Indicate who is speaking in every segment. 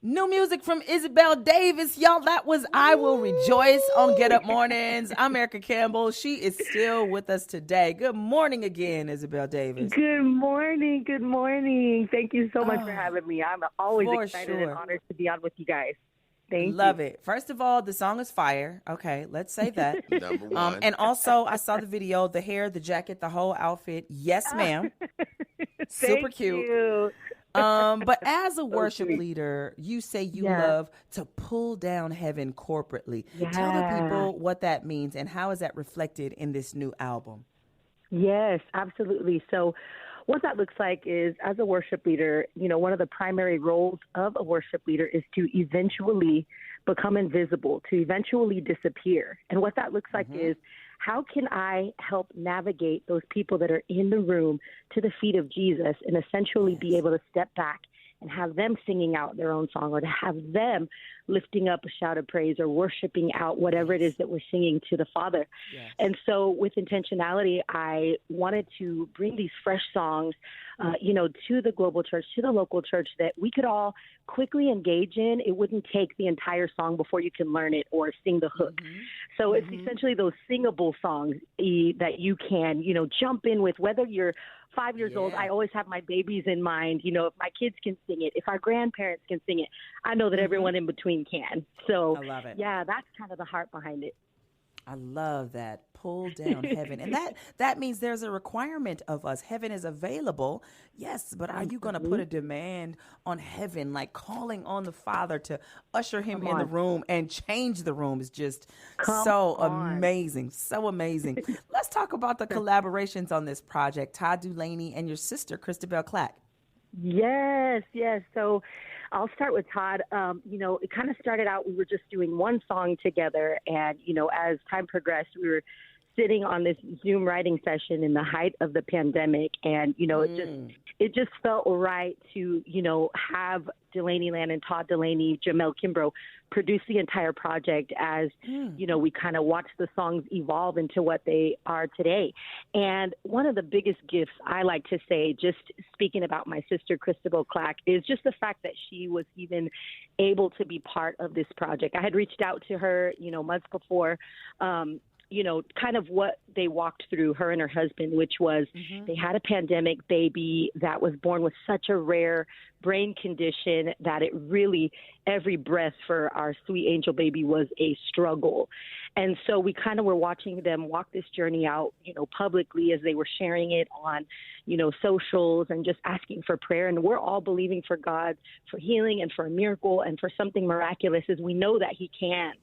Speaker 1: New music from Isabel Davis. Y'all, that was I Will Rejoice on Get Up Mornings. I'm Erica Campbell. She is still with us today. Good morning again, Isabel Davis.
Speaker 2: Good morning. Good morning. Thank you so much for
Speaker 1: Oh,
Speaker 2: having me. I'm always
Speaker 1: for
Speaker 2: excited and
Speaker 1: sure.
Speaker 2: honored to be on with you guys. Thank you.
Speaker 1: Love it. First of all, the song is fire. Okay, let's say that.
Speaker 3: Number one.
Speaker 1: And also, I saw the video, the hair, the jacket, the whole outfit. Yes, ma'am. Super
Speaker 2: Thank
Speaker 1: cute.
Speaker 2: you.
Speaker 1: But as a
Speaker 2: So
Speaker 1: worship
Speaker 2: sweet.
Speaker 1: leader, you say you
Speaker 2: Yeah.
Speaker 1: love to pull down heaven corporately. Tell the
Speaker 2: Yeah.
Speaker 1: people what that means and how is that reflected in this new album?
Speaker 2: Yes, absolutely. So, what that looks like is as a worship leader, one of the primary roles of a worship leader is to eventually become invisible, to eventually disappear. And what that looks like
Speaker 1: Mm-hmm.
Speaker 2: is how can I help navigate those people that are in the room to the feet of Jesus and essentially be
Speaker 1: Yes.
Speaker 2: able to step back and have them singing out their own song or to have them lifting up a shout of praise or worshiping out whatever it is
Speaker 1: Yes.
Speaker 2: that we're singing to the Father.
Speaker 1: Yes.
Speaker 2: And so with intentionality, I wanted to bring these fresh songs, to the global church, to the local church that we could all quickly engage in. It wouldn't take the entire song before you can learn it or sing the hook.
Speaker 1: Mm-hmm.
Speaker 2: So it's
Speaker 1: Mm-hmm.
Speaker 2: essentially those singable songs that you can, jump in with, whether you're 5 years old.
Speaker 1: Yeah.
Speaker 2: I always have my babies in mind. If my kids can sing it, if our grandparents can sing it, I know that
Speaker 1: Mm-hmm.
Speaker 2: everyone in between can. So,
Speaker 1: I love it.
Speaker 2: yeah, that's kind of the heart behind it.
Speaker 1: I love that. Pull down heaven. And that means there's a requirement of us. Heaven is available. Yes, but are you going to put
Speaker 2: Mhm.
Speaker 1: a demand on heaven, like calling on the Father to usher him
Speaker 2: Come
Speaker 1: in the
Speaker 2: on.
Speaker 1: room and change the room is just
Speaker 2: Come
Speaker 1: so
Speaker 2: on.
Speaker 1: amazing. So amazing. Let's talk about the collaborations on this project. Todd Dulaney and your sister, Christabel Clack.
Speaker 2: Yes, yes. So I'll start with Todd. It kind of started out, we were just doing one song together. And, as time progressed, we were sitting on this Zoom writing session in the height of the pandemic. And, it just felt right to, have Delaney Land and Todd Delaney, Jamel Kimbrough produce the entire project as, we kind of watched the songs evolve into what they are today. And one of the biggest gifts I like to say, just speaking about my sister, Christabel Clack, is just the fact that she was even able to be part of this project. I had reached out to her, months before, kind of what they walked through, her and her husband, which was they had a pandemic baby that was born with such a rare brain condition that it really, every breath for our sweet angel baby was a struggle. And so we kind of were watching them walk this journey out, publicly as they were sharing it on, socials and just asking for prayer. And we're all believing for God, for healing and for a miracle and for something miraculous, as we know that he can.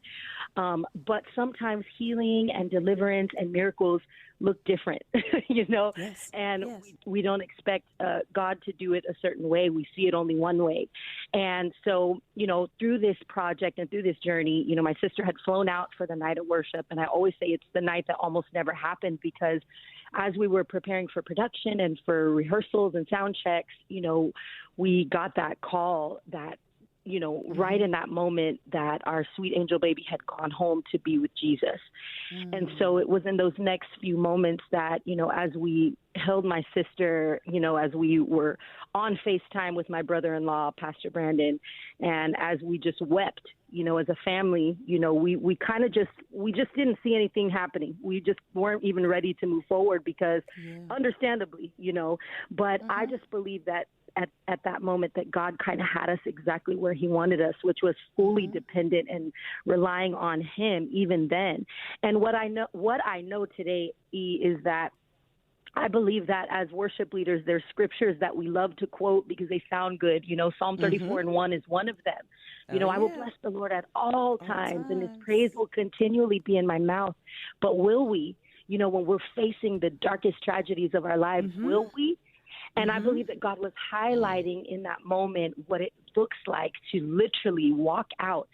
Speaker 2: But sometimes healing and deliverance and miracles look different,
Speaker 1: Yes.
Speaker 2: and
Speaker 1: Yes.
Speaker 2: we don't expect God to do it a certain way. We see it only one way. And so, through this project and through this journey, my sister had flown out for the night of worship. And I always say it's the night that almost never happened, because as we were preparing for production and for rehearsals and sound checks, we got that call that, right in that moment that our sweet angel baby had gone home to be with Jesus. And so it was in those next few moments that, as we held my sister, as we were on FaceTime with my brother-in-law, Pastor Brandon, and as we just wept, as a family, we kind of we just didn't see anything happening. We just weren't even ready to move forward because understandably, but I just believe that at that moment that God kind of had us exactly where he wanted us, which was fully dependent and relying on him even then. And what I know today, is that I believe that as worship leaders, there's scriptures that we love to quote because they sound good. Psalm 34:1 is one of them. I will bless the Lord at all times, and his praise will continually be in my mouth. But will we, when we're facing the darkest tragedies of our lives, will we? And I believe that God was highlighting in that moment what it looks like to literally walk out,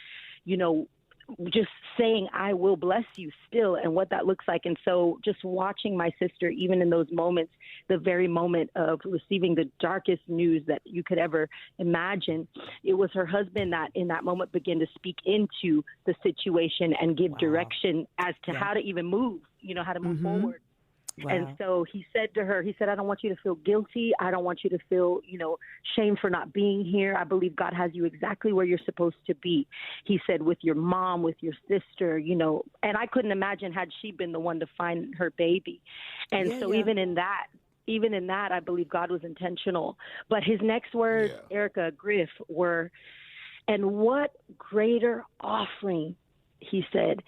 Speaker 2: just saying, I will bless you still, and what that looks like. And so just watching my sister, even in those moments, the very moment of receiving the darkest news that you could ever imagine, it was her husband that in that moment began to speak into the situation and give direction as to how to even move, how to move forward.
Speaker 1: Wow.
Speaker 2: And so he said to her, he said, I don't want you to feel guilty. I don't want you to feel, shame for not being here. I believe God has you exactly where you're supposed to be. He said, with your mom, with your sister, and I couldn't imagine had she been the one to find her baby. And even in that, I believe God was intentional. But his next words, Erica, Griff, were, and what greater offering, he said.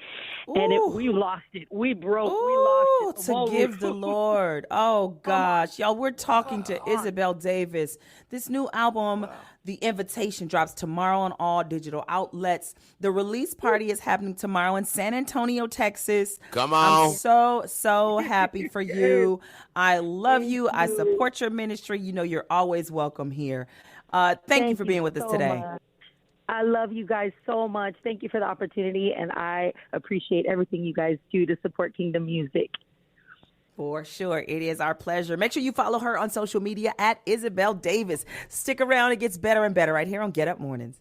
Speaker 2: And we lost it. We broke. We lost it.
Speaker 1: To give the Lord. Oh, gosh. Y'all, we're talking to Isabel Davis. This new album, The Invitation, drops tomorrow on all digital outlets. The release party is happening tomorrow in San Antonio, Texas.
Speaker 3: Come on.
Speaker 1: I'm so happy for you. I love you. I support your ministry. You're always welcome here. Thank you for being with us today.
Speaker 2: Much. I love you guys so much. Thank you for the opportunity, and I appreciate everything you guys do to support Kingdom Music.
Speaker 1: For sure. It is our pleasure. Make sure you follow her on social media at Isabel Davis. Stick around. It gets better and better right here on Get Up Mornings.